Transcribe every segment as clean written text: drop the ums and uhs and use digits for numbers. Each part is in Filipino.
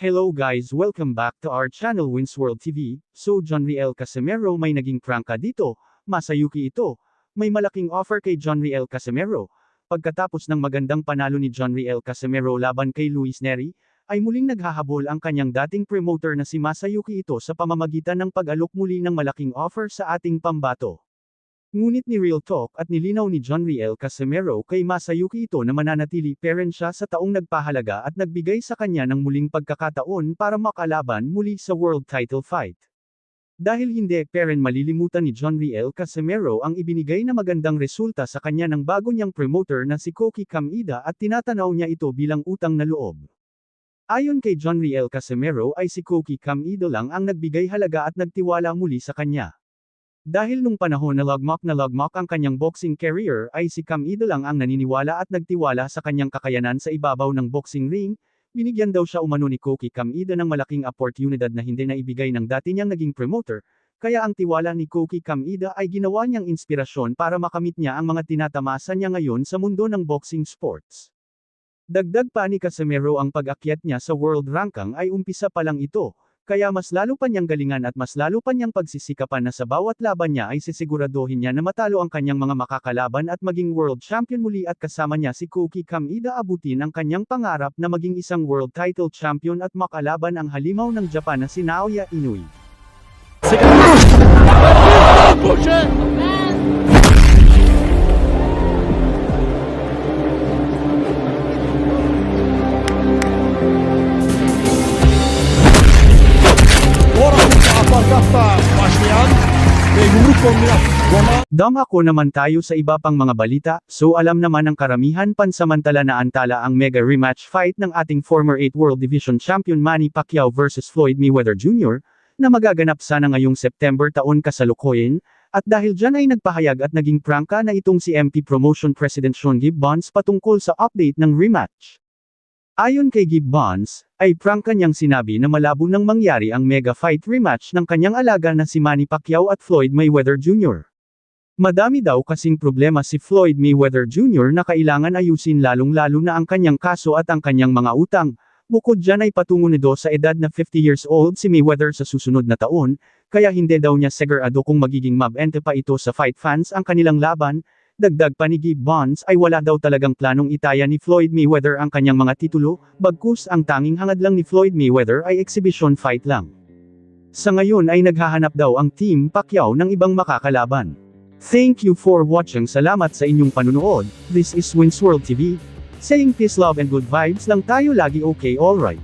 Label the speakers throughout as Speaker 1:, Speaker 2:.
Speaker 1: Hello guys, welcome back to our channel Wins World TV. So Jonriel Casimero may naging prangka dito, Masayuki ito. May malaking offer kay Jonriel Casimero. Pagkatapos ng magandang panalo ni Jonriel Casimero laban kay Luis Neri, ay muling naghahabol ang kanyang dating promoter na si Masayuki ito sa pamamagitan ng pag-alok muli ng malaking offer sa ating pambato. Ngunit ni Real Talk at nilinaw ni Jonriel Casimero kay Masayuki ito na mananatili pa rin siya sa taong nagpahalaga at nagbigay sa kanya ng muling pagkakataon para makalaban muli sa world title fight. Dahil hindi pa rin malilimutan ni Jonriel Casimero ang ibinigay na magandang resulta sa kanya ng bago niyang promoter na si Koki Kamida at tinatanaw niya ito bilang utang na loob. Ayon kay Jonriel Casimero ay si Koki Kamida lang ang nagbigay halaga at nagtiwala muli sa kanya. Dahil nung panahon na lagmak ang kanyang boxing career ay si Kamida lang ang naniniwala at nagtiwala sa kanyang kakayanan sa ibabaw ng boxing ring, binigyan daw siya umano ni Koki Kamida ng malaking oportunidad na hindi na ibigay ng dati niyang naging promoter, kaya ang tiwala ni Koki Kamida ay ginawa niyang inspirasyon para makamit niya ang mga tinatamasa niya ngayon sa mundo ng boxing sports. Dagdag pa ni Casimero ang pag-akyat niya sa world ranking ay umpisa pa lang ito. Kaya mas lalo pa niyang galingan at mas lalo pa niyang pagsisikapan na sa bawat laban niya ay sisiguraduhin niya na matalo ang kanyang mga makakalaban at maging world champion muli at kasama niya si Koki Kamida abutin ang kanyang pangarap na maging isang world title champion at makalaban ang halimaw ng Japan na si Naoya Inoue. Dumako naman tayo sa iba pang mga balita, so alam naman ng karamihan pansamantala na antala ang mega rematch fight ng ating former 8 World Division Champion Manny Pacquiao vs Floyd Mayweather Jr., na magaganap sana ngayong September taon kasalukuyan, at dahil dyan ay nagpahayag at naging prangka na itong si MP Promotion President Sean Gibbons patungkol sa update ng rematch. Ayon kay Gibbons, ay prangka niyang sinabi na malabo nang mangyari ang mega fight rematch ng kanyang alaga na si Manny Pacquiao at Floyd Mayweather Jr. Madami daw kasing problema si Floyd Mayweather Jr. na kailangan ayusin lalong-lalo na ang kanyang kaso at ang kanyang mga utang. Bukod dyan ay patungo nito sa edad na 50 years old si Mayweather sa susunod na taon, kaya hindi daw niya sigurado kung magiging mabente pa ito sa fight fans ang kanilang laban. Dagdag pa ni Gibbons ay wala daw talagang planong itaya ni Floyd Mayweather ang kanyang mga titulo, bagkus ang tanging hangad lang ni Floyd Mayweather ay exhibition fight lang. Sa ngayon ay naghahanap daw ang Team Pacquiao ng ibang makakalaban. Thank you for watching. Salamat sa inyong panunood. This is Wins World TV. Saying peace, love and good vibes lang tayo lagi, okay, alright.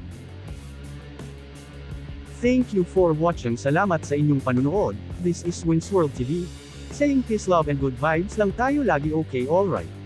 Speaker 1: Thank you for watching. Salamat sa inyong panunood. This is Wins World TV. Saying peace, love and good vibes lang tayo lagi, okay, alright.